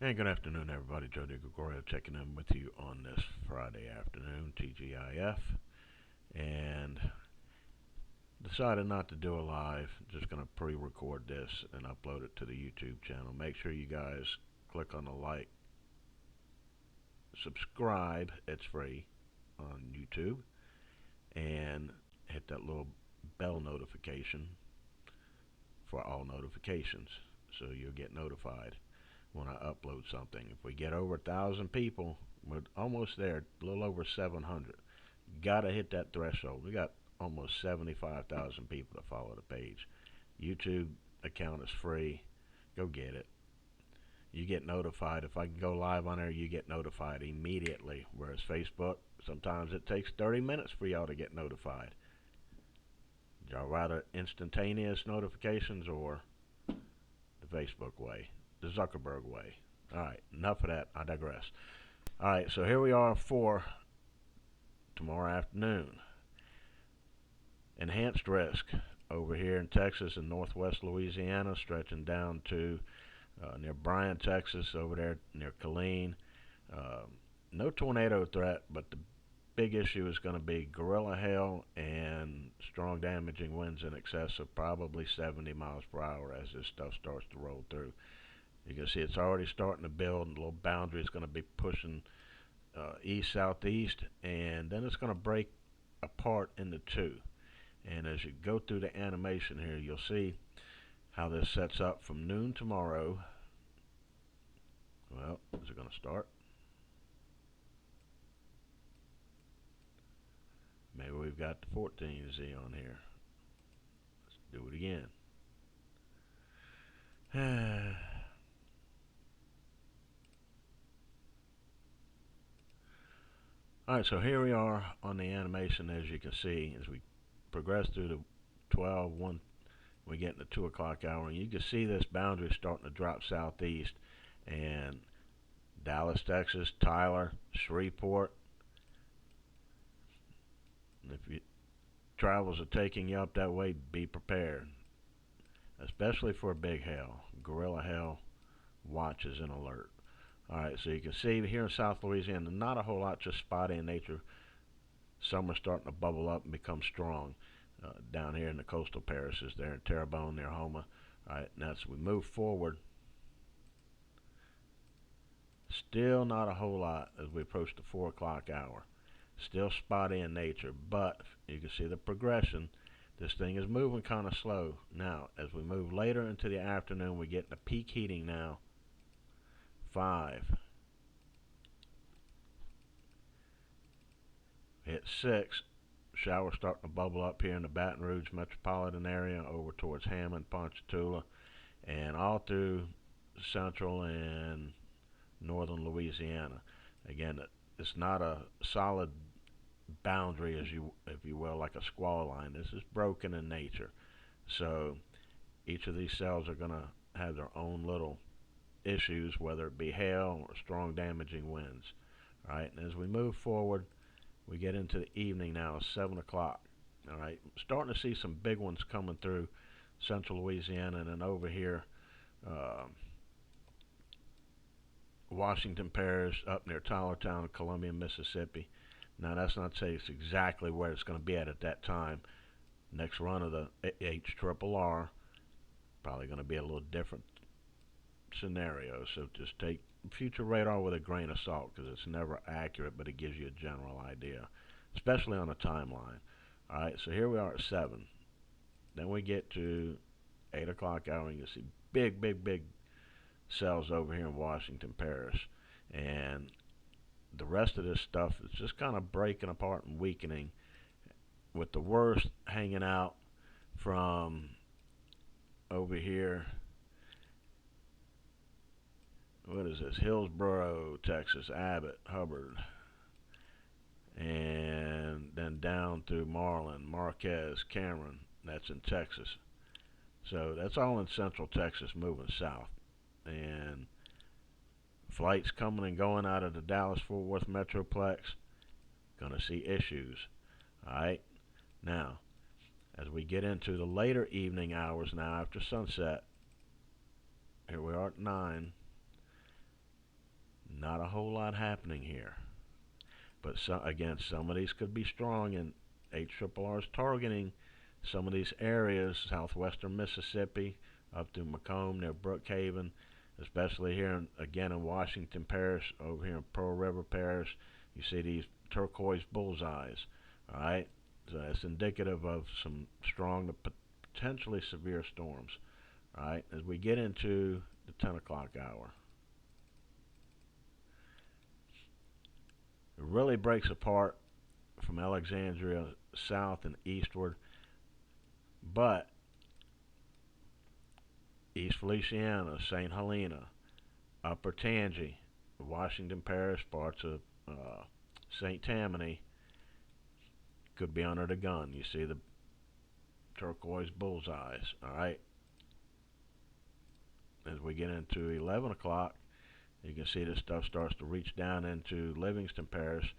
And good afternoon, everybody. Joe DeGregorio checking in with you on this Friday afternoon, TGIF. And decided not to do a live. Just going to pre record this and upload it to the YouTube channel. Make sure you guys click on the like, subscribe, it's free on YouTube, and hit that little bell notification for all notifications so you'll get notified when I upload something. If we get over 1,000 people, we're almost there, a little over 700. Gotta hit that threshold. We got almost 75,000 people to follow the page. YouTube account is free. Go get it. You get notified. If I can go live on there, you get notified immediately. Whereas Facebook, sometimes it takes 30 minutes for y'all to get notified. Y'all rather instantaneous notifications or the Facebook way, the Zuckerberg way? Alright, enough of that. I digress. Alright, so here we are for tomorrow afternoon. Enhanced risk over here in Texas and northwest Louisiana, stretching down to near Bryan, Texas, over there near Killeen. No tornado threat, but the big issue is going to be guerrilla hail and strong damaging winds in excess of probably 70 miles per hour as this stuff starts to roll through. You can see it's already starting to build, and the little boundary is going to be pushing east-southeast, and then it's going to break apart into two. And as you go through the animation here, you'll see how this sets up from noon tomorrow. Well, is it going to start? Maybe we've got the 14Z on here. Let's do it again. Alright, so here we are on the animation, as you can see, as we progress through the 12, 1, we get in the 2 o'clock hour, and you can see this boundary starting to drop southeast, and Dallas, Texas, Tyler, Shreveport. If you travels are taking you up that way, be prepared, especially for a big hail. Guerrilla hail watch is an alert. Alright, so you can see here in South Louisiana, not a whole lot, just spotty in nature. Some are starting to bubble up and become strong. Down here in the coastal parishes, there in Terrebonne, near Houma. Alright, now as we move forward, still not a whole lot as we approach the 4 o'clock hour. Still spotty in nature, but you can see the progression. This thing is moving kind of slow. Now, as we move later into the afternoon, we get into peak heating now. 5. Hit 6. Showers starting to bubble up here in the Baton Rouge metropolitan area over towards Hammond, Ponchatoula, and all through central and northern Louisiana. Again, it's not a solid boundary, as you, if you will, like a squall line. This is broken in nature. So each of these cells are going to have their own little issues, whether it be hail or strong damaging winds. All right, and as we move forward, we get into the evening now, 7 o'clock. All right, starting to see some big ones coming through central Louisiana, and then over here, Washington Parish, up near Tylertown, Columbia, Mississippi. Now, that's not to say it's exactly where it's going to be at that time. Next run of the HRRR, probably going to be a little different scenario. So just take future radar with a grain of salt, because it's never accurate, but it gives you a general idea, especially on a timeline. Alright, so here we are at 7. Then we get to 8 o'clock hour, and you see big cells over here in Washington Parish. And the rest of this stuff is just kind of breaking apart and weakening, with the worst hanging out from over here. What is this? Hillsboro, Texas, Abbott, Hubbard, and then down through Marlin, Marquez, Cameron. That's in Texas. So that's all in central Texas, moving south. And flights coming and going out of the Dallas-Fort Worth Metroplex, gonna see issues. Alright, now as we get into the later evening hours now after sunset, here we are at 9. not a whole lot happening here. But again, some of these could be strong, and HRRR is targeting some of these areas, southwestern Mississippi, up through Macomb near Brookhaven, especially here again in Washington Parish, over here in Pearl River Parish. You see these turquoise bullseyes, all right? So that's indicative of some strong to potentially severe storms, all right? As we get into the 10 o'clock hour, it really breaks apart from Alexandria south and eastward, but East Feliciana, St. Helena, Upper Tangi, Washington Parish, parts of St. Tammany could be under the gun. You see the turquoise bullseyes, all right? As we get into 11 o'clock, you can see this stuff starts to reach down into Livingston Parish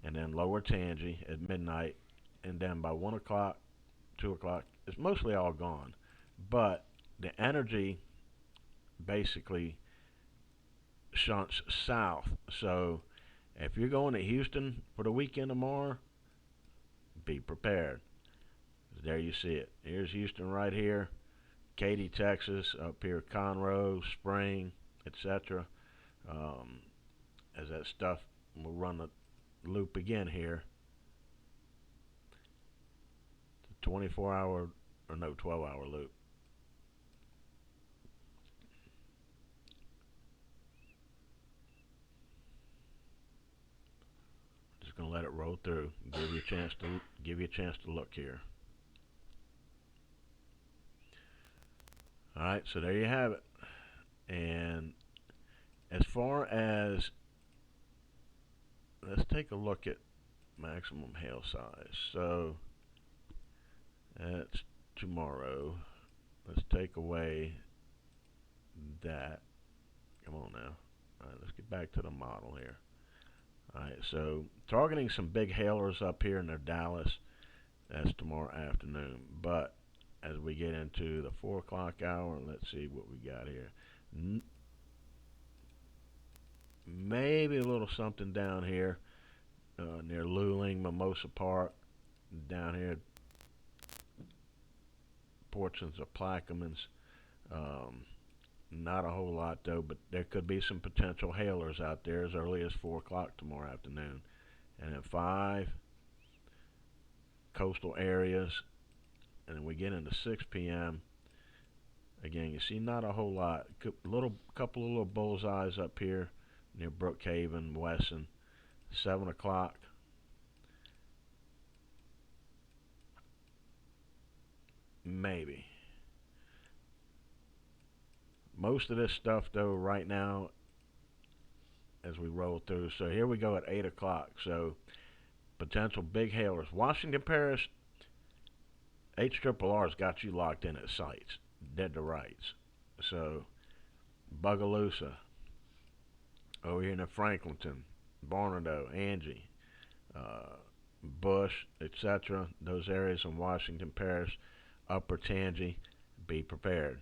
and then lower Tangi at midnight, and then by 1 o'clock, 2 o'clock, it's mostly all gone. But the energy basically shunts south. So if you're going to Houston for the weekend tomorrow, be prepared. There you see it. Here's Houston right here. Katy, Texas, up here Conroe, Spring, etc. As that stuff will run the loop again here. The 24-hour, or no, 12-hour loop. Just gonna let it roll through. Give you a chance to look here. All right, so there you have it. And as far as, let's take a look at maximum hail size. So that's tomorrow. Let's take away that. Come on now. All right, let's get back to the model here. All right, so targeting some big hailers up here near Dallas. That's tomorrow afternoon. But as we get into the 4 o'clock hour, let's see what we got here. Maybe a little something down here near Luling, Mimosa Park, down here, portions of Plaquemines. Not a whole lot though, but there could be some potential hailers out there as early as 4 o'clock tomorrow afternoon. And at 5, coastal areas, and then we get into 6 p.m. Again, you see not a whole lot. Couple of little bullseyes up here near Brookhaven, Wesson. 7 o'clock. Maybe. Most of this stuff, though, right now, as we roll through. So here we go at 8 o'clock. So potential big hailers. Washington Parish, HRRR's got you locked in at sites, dead to rights. So Bogalusa, over here in Franklinton, Barnardo, Angie, Bush, etc. Those areas in Washington Parish, Upper Tangi, be prepared.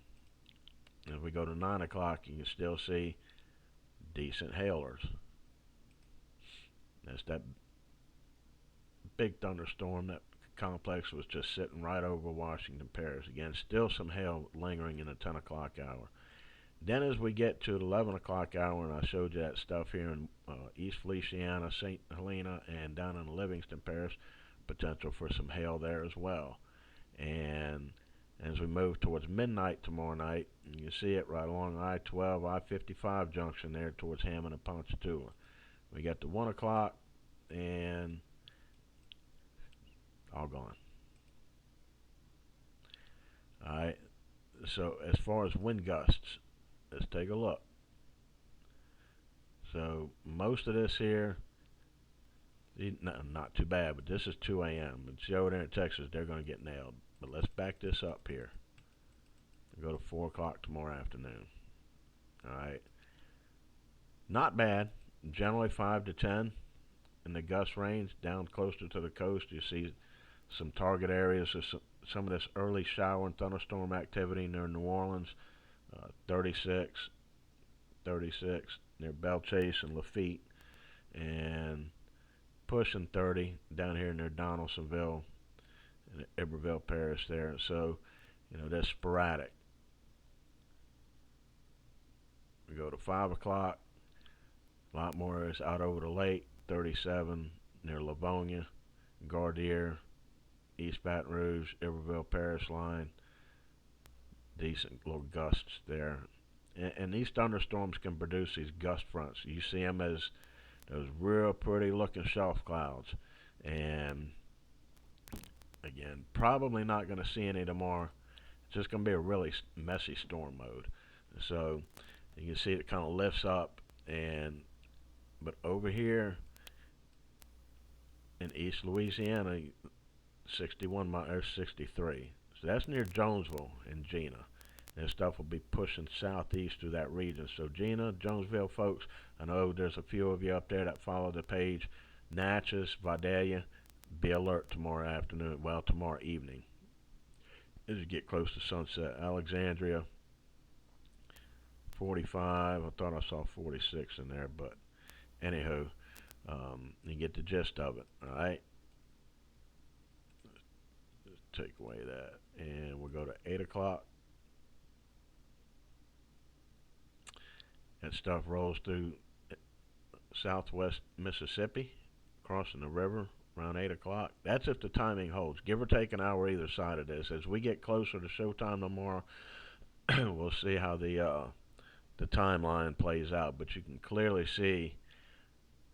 As we go to 9 o'clock, you can still see decent hailers. That's that big thunderstorm. That complex was just sitting right over Washington Parish. Again, still some hail lingering in the 10 o'clock hour. Then as we get to the 11 o'clock hour, and I showed you that stuff here in East Feliciana, St. Helena, and down in Livingston Parish, potential for some hail there as well. And as we move towards midnight tomorrow night, you see it right along I-12, I-55 junction there towards Hammond and Ponchatoula. We got the 1 o'clock, and all gone. All right, so as far as wind gusts, let's take a look. So most of this here, not too bad, but this is 2 a.m. But see over there in Texas, they're going to get nailed. But let's back this up here. Go to 4 o'clock tomorrow afternoon. All right. Not bad. Generally 5 to 10 in the gust range. Down closer to the coast, you see some target areas of some of this early shower and thunderstorm activity near New Orleans. 36, 36 near Belchase and Lafitte, and pushing 30 down here near Donaldsonville and Iberville Parish there. So, that's sporadic. We go to 5 o'clock, a lot more is out over the lake, 37 near Livonia, Gardere, East Baton Rouge, Iberville Parish line. Decent little gusts there. And these thunderstorms can produce these gust fronts. You see them as those real pretty looking shelf clouds. And again, probably not going to see any tomorrow. It's just going to be a really messy storm mode. So you can see it kind of lifts up, but over here in East Louisiana, 61 or 63. So that's near Jonesville and Gina. And stuff will be pushing southeast through that region. So Gina, Jonesville folks, I know there's a few of you up there that follow the page. Natchez, Vidalia, be alert tomorrow afternoon, well, tomorrow evening. As you get close to sunset, Alexandria, 45. I thought I saw 46 in there, but anywho, you get the gist of it, all right? Let's take away that, and we'll go to 8 o'clock. That stuff rolls through southwest Mississippi, crossing the river around 8 o'clock. That's if the timing holds. Give or take an hour either side of this. As we get closer to showtime tomorrow, we'll see how the timeline plays out. But you can clearly see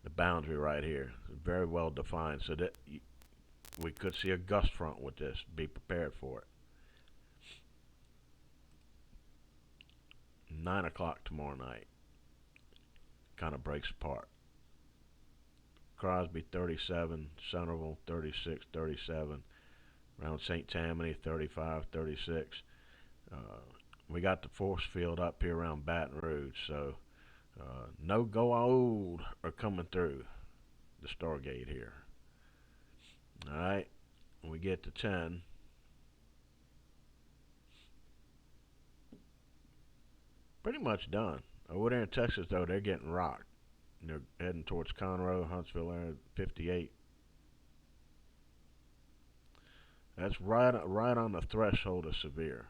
the boundary right here. It's very well defined. So that we could see a gust front with this. Be prepared for it. 9 o'clock tomorrow night. Kind of breaks apart. Crosby 37, Centerville 36, 37, around St. Tammany 35, 36. We got the force field up here around Baton Rouge, so no go old are coming through the Stargate here. All right, when we get to 10. Pretty much done. Over there in Texas, though, they're getting rocked. And they're heading towards Conroe, Huntsville area, 58. That's right on the threshold of severe.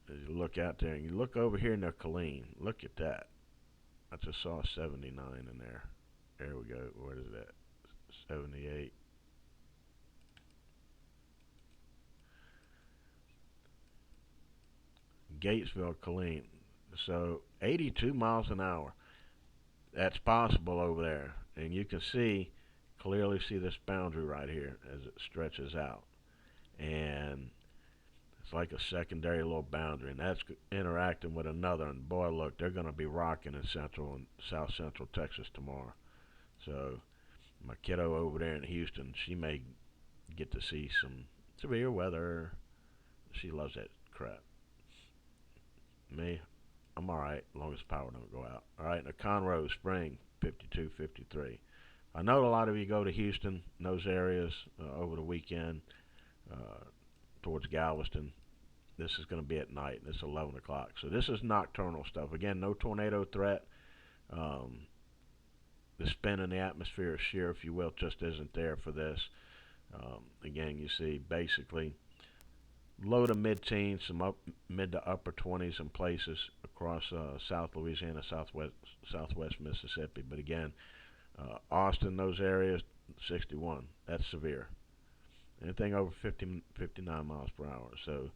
As you look out there, and you look over here near Killeen, look at that. I just saw 79 in there. There we go. What is that? 78. Gatesville, Killeen. So 82 miles an hour. That's possible over there. And you can clearly see this boundary right here as it stretches out. And it's like a secondary little boundary. And that's interacting with another. And boy, look, they're going to be rocking in central and south central Texas tomorrow. So my kiddo over there in Houston, she may get to see some severe weather. She loves that crap. Me, I'm alright as long as the power don't go out. Alright, now Conroe Spring, 52, 53. I know a lot of you go to Houston, in those areas, over the weekend, towards Galveston. This is going to be at night, and it's 11 o'clock. So this is nocturnal stuff. Again, no tornado threat. The spin in the atmosphere, shear, if you will, just isn't there for this. Again, you see basically low to mid-teens, some mid to upper 20s in places across South Louisiana, Southwest Mississippi. But again, Austin, those areas, 61. That's severe. Anything over 59 miles per hour. So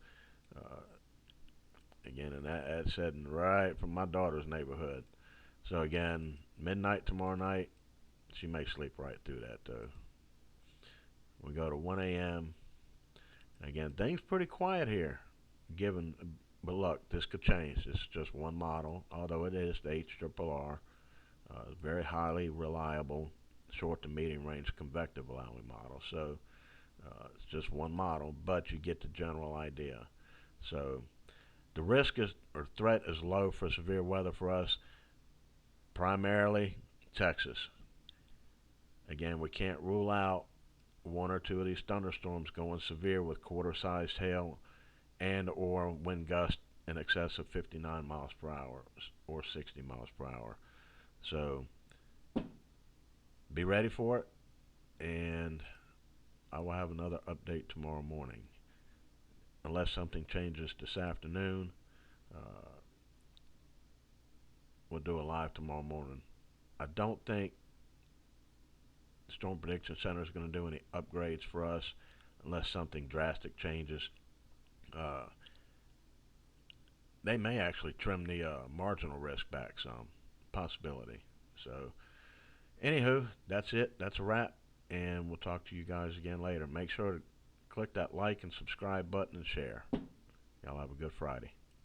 again, and that's heading right from my daughter's neighborhood. So again, midnight tomorrow night, she may sleep right through that though. We go to 1 a.m. Again, things pretty quiet here, but look, this could change. It's just one model, although it is the HRRR, very highly reliable, short to medium range convective allowing model. So it's just one model, but you get the general idea. So the risk or threat is low for severe weather for us, primarily Texas. Again, we can't rule out one or two of these thunderstorms going severe with quarter-sized hail and or wind gusts in excess of 59 miles per hour or 60 miles per hour. So be ready for it, and I will have another update tomorrow morning. Unless something changes this afternoon, uh, we'll do a live tomorrow morning. I don't think the Storm Prediction Center is going to do any upgrades for us unless something drastic changes. Uh, they may actually trim the marginal risk back some, possibility. So, anywho, that's it. That's a wrap, and we'll talk to you guys again later. Make sure to click that like and subscribe button and share. Y'all have a good Friday.